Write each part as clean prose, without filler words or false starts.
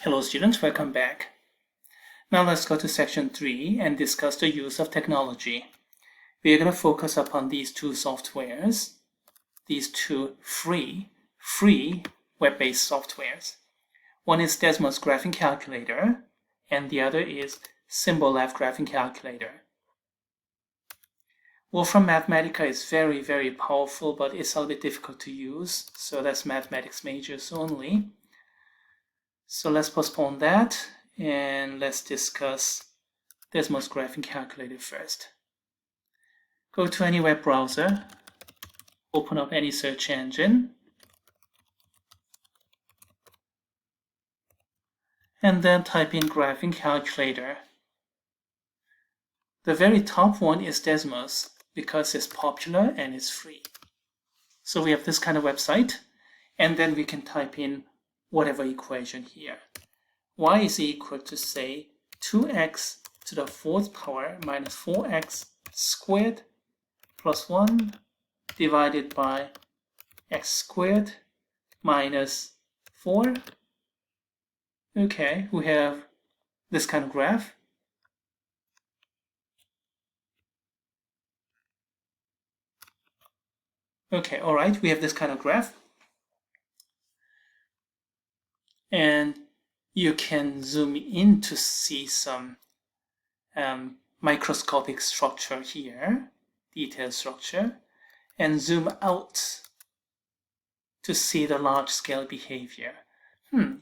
Hello students, welcome back. Now let's go to section 3 and discuss the use of technology. We are going to focus upon these two softwares, these two free web-based softwares. One is Desmos Graphing Calculator and the other is Symbolab Graphing Calculator. Wolfram Mathematica is very powerful, but it's a little bit difficult to use, so that's mathematics majors only. So let's postpone that and let's discuss Desmos Graphing Calculator first. Go to any web browser, open up any search engine, and then type in Graphing Calculator. The very top one is Desmos because it's popular and it's free. So we have this kind of website, and then we can type in whatever equation here. Y is equal to, say, 2x to the 4th power minus 4x squared plus 1 divided by x squared minus 4. Okay, we have this kind of graph. Okay, all right, we have this kind of graph. And you can zoom in to see some microscopic structure here, detailed structure, and zoom out to see the large-scale behavior.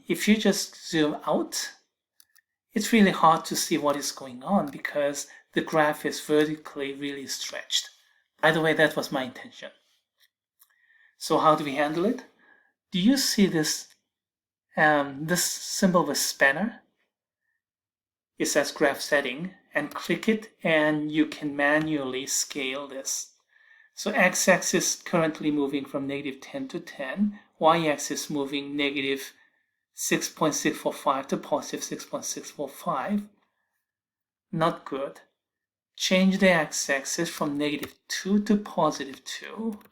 If you just zoom out, it's really hard to see what is going on because the graph is vertically really stretched. By the way, that was my intention. So how do we handle it? Do you see this this symbol with spanner? It says graph setting, and click it and you can manually scale this. So x-axis currently moving from -10 to 10, y-axis moving -6.645 to positive 6.645. Not good. Change the x-axis from -2 to +2.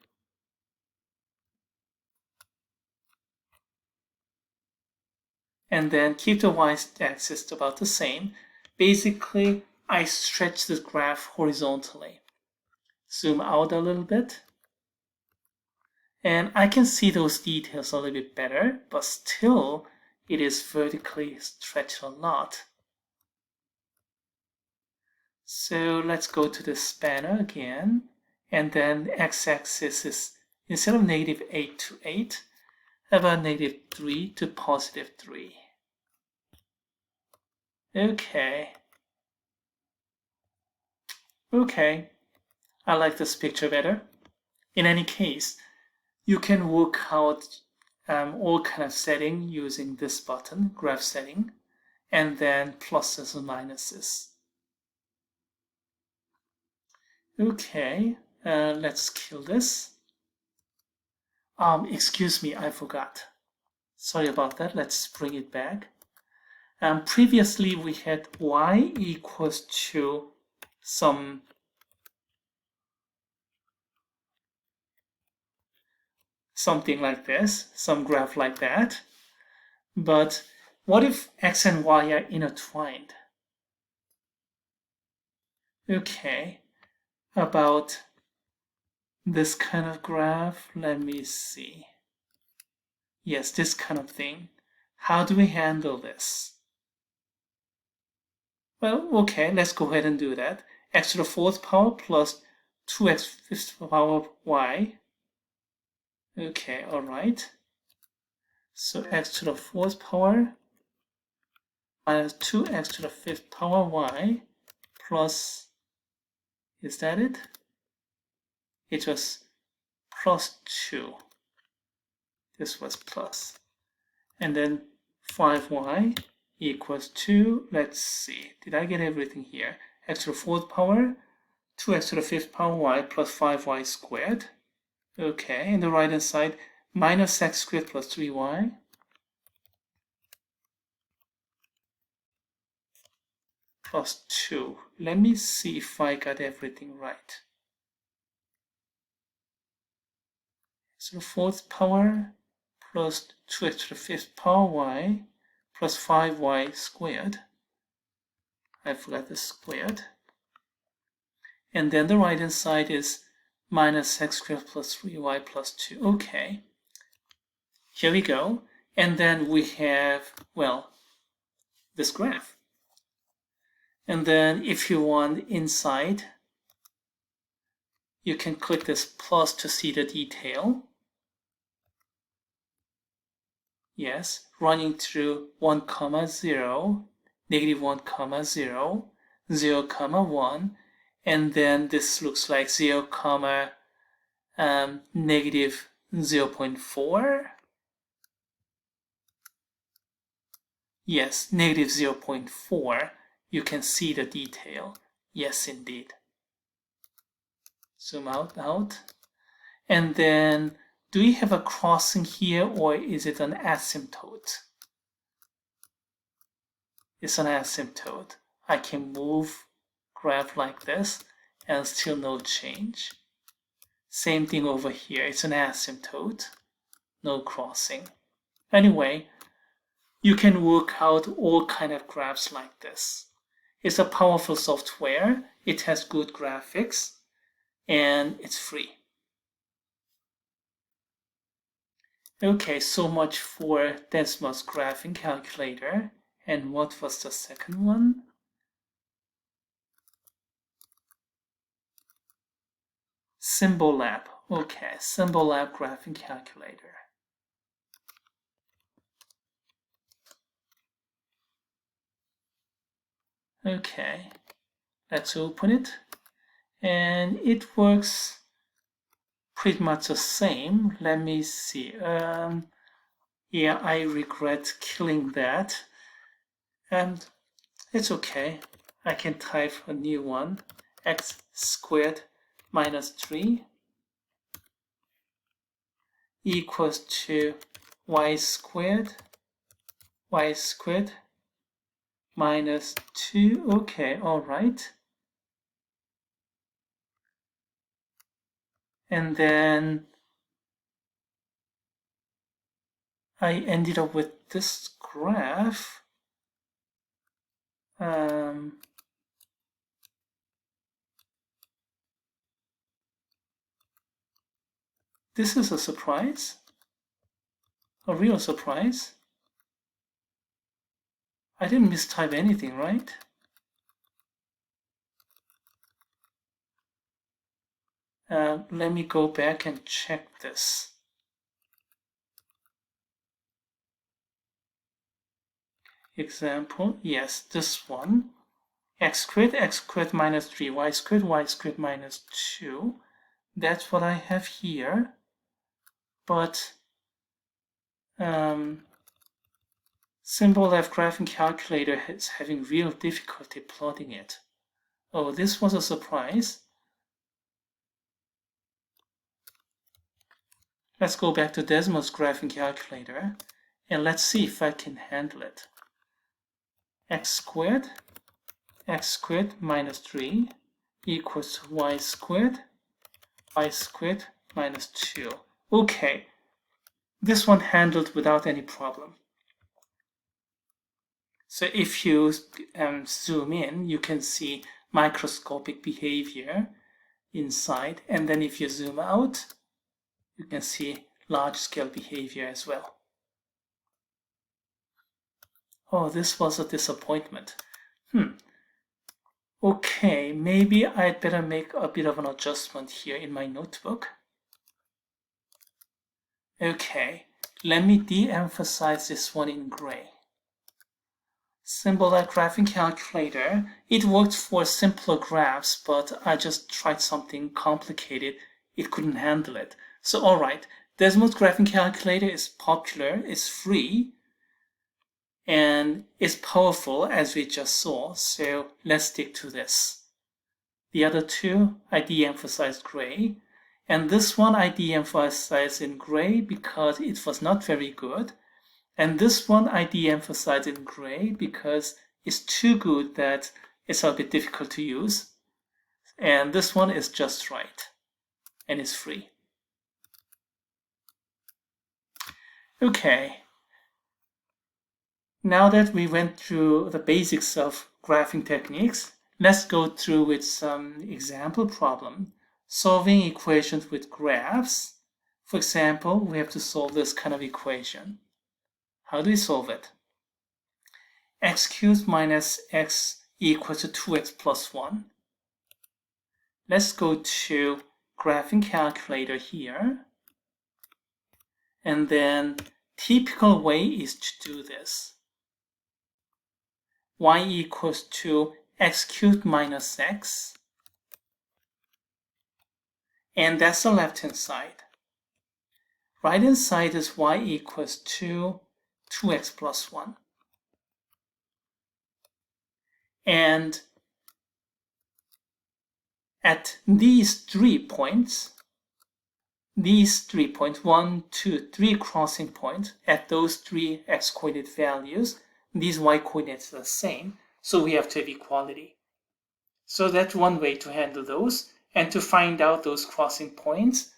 And then keep the y-axis about the same. Basically, I stretch the graph horizontally. Zoom out a little bit. And I can see those details a little bit better, but still it is vertically stretched a lot. So let's go to the spanner again. And then x-axis is, instead of -8 to 8, how about -3 to +3? Okay, I like this picture better. In any case, you can work out all kind of setting using this button, graph setting, and then pluses and minuses. Okay, let's kill this. Excuse me, I forgot. Sorry about that. Let's bring it back. Previously, we had y equals to something like this, some graph like that. But what if x and y are intertwined? Okay, about this kind of graph, let me see. Yes, this kind of thing. How do we handle this? Well, okay, let's go ahead and do that. X to the 4th power plus 2x to the 5th power y. Okay, all right. So x to the 4th power minus 2x to the 5th power y plus, is that it? It was plus 2. This was plus. And then 5y equals 2. Let's see. Did I get everything here? X to the 4th power, 2x to the 5th power y plus 5y squared. Okay, and the right hand side, minus x squared plus 3y. Plus 2. Let me see if I got everything right. X to the 4th power plus 2x to the 5th power y plus 5y squared. I forgot the squared. And then the right hand side is minus x squared plus 3y plus 2. Okay, here we go. And then we have, well, this graph. And then if you want inside, you can click this plus to see the detail. Yes, running through 1, 0, negative 1, 0, 0, 1, and then this looks like 0, negative 0.4. Yes, negative 0.4. You can see the detail. Yes, indeed. Zoom out. And then, do we have a crossing here, or is it an asymptote? It's an asymptote. I can move graph like this and still no change. Same thing over here. It's an asymptote. No crossing. Anyway, you can work out all kind of graphs like this. It's a powerful software. It has good graphics and it's free. Okay, so much for Desmos graphing calculator. And what was the second one? Symbolab. Okay, Symbolab graphing calculator. Okay, let's open it. And it works pretty much the same. Let me see. Yeah, I regret killing that. And it's okay. I can type a new one. X squared minus 3 equals to y squared minus 2. Okay, all right. And then I ended up with this graph. This is a surprise, a real surprise. I didn't mistype anything, right? Let me go back and check this. Example, yes, this one. X squared minus 3, y squared minus 2. That's what I have here. But Symbolab graphing calculator is having real difficulty plotting it. Oh, this was a surprise. Let's go back to Desmos graphing calculator and let's see if I can handle it. X squared minus 3 equals y squared minus 2. Okay, this one handled without any problem. So if you zoom in, you can see microscopic behavior inside, and then if you zoom out, you can see large-scale behavior as well. Oh, this was a disappointment. Okay, maybe I'd better make a bit of an adjustment here in my notebook. Okay, let me de-emphasize this one in gray. Symbolab graphing calculator, it worked for simpler graphs, but I just tried something complicated. It couldn't handle it. So alright, Desmos graphing calculator is popular, it's free, and it's powerful as we just saw, so let's stick to this. The other two I de-emphasized gray, and this one I de-emphasized in gray because it was not very good, and this one I de-emphasized in gray because it's too good that it's a bit difficult to use, and this one is just right, and it's free. Okay. Now that we went through the basics of graphing techniques, let's go through with some example problem, solving equations with graphs. For example, we have to solve this kind of equation. How do we solve it? X cubed minus x equals to 2x plus 1. Let's go to graphing calculator here. And then typical way is to do this. Y equals to x cubed minus x. And that's the left-hand side. Right-hand side is y equals to 2x plus 1. And at these 3 points, 1, 2, 3 crossing points, at those 3 x-coordinate values, these y-coordinates are the same, so we have to have equality. So that's one way to handle those. And to find out those crossing points,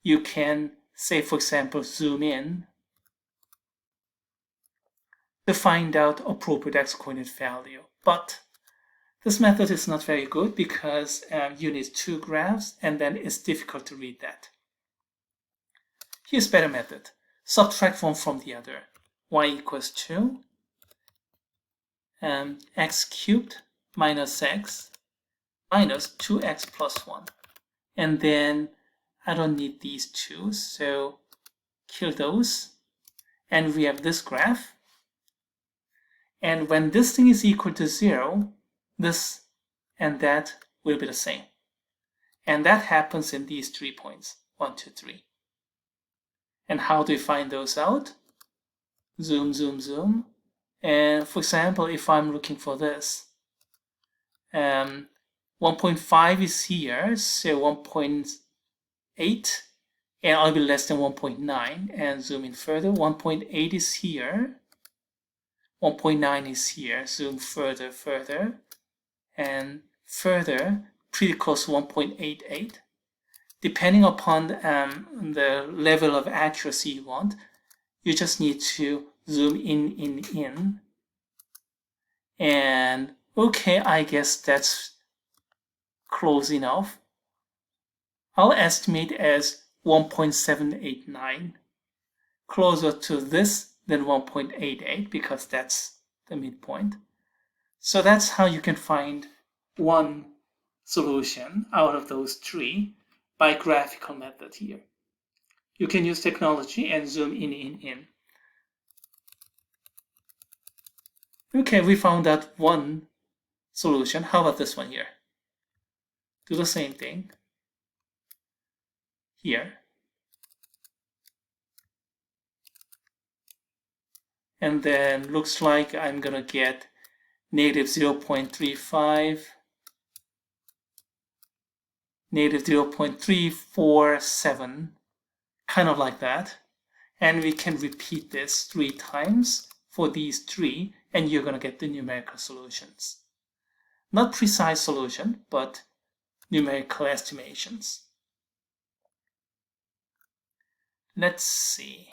you can, say for example, zoom in to find out appropriate x-coordinate value. But this method is not very good because you need 2 graphs and then it's difficult to read that. Here's a better method. Subtract one from the other. Y equals 2 x cubed minus x minus 2x plus 1. And then I don't need these 2, so kill those. And we have this graph. And when this thing is equal to 0, this and that will be the same. And that happens in these 3 points, 1, 2, 3. And how do we find those out? Zoom, zoom, zoom. And for example, if I'm looking for this, 1.5 is here, so 1.8, and I'll be less than 1.9, and zoom in further, 1.8 is here, 1.9 is here, zoom further, and further, pretty close to 1.88. Depending upon the level of accuracy you want, you just need to zoom in. And okay, I guess that's close enough. I'll estimate as 1.789. Closer to this than 1.88 because that's the midpoint. So that's how you can find one solution out of those 3 by graphical method here. You can use technology and zoom in. Okay, we found out one solution. How about this one here? Do the same thing here. And then looks like I'm gonna get negative 0.35, negative 0.347, kind of like that. And we can repeat this 3 times for these 3, and you're gonna get the numerical solutions. Not precise solution, but numerical estimations. Let's see.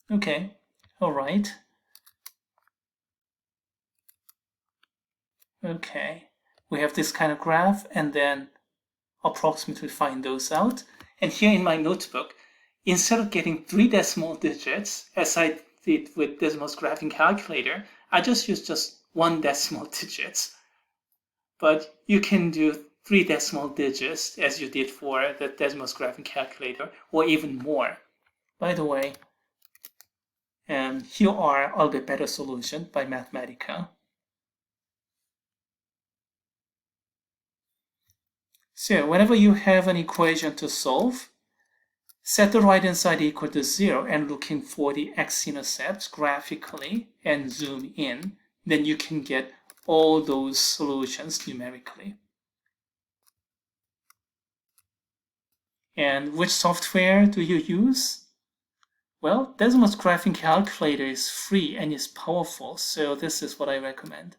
Okay, all right. Okay, we have this kind of graph and then approximately find those out. And here in my notebook, instead of getting 3 decimal digits, as I did with Desmos graphing calculator, I just used just 1 decimal digits. But you can do 3 decimal digits as you did for the Desmos graphing calculator, or even more. By the way, here are a little bit better solution by Mathematica. So whenever you have an equation to solve, set the right-hand side equal to 0 and looking for the x-intercepts graphically and zoom in, then you can get all those solutions numerically. And which software do you use? Well, Desmos graphing calculator is free and is powerful, so this is what I recommend.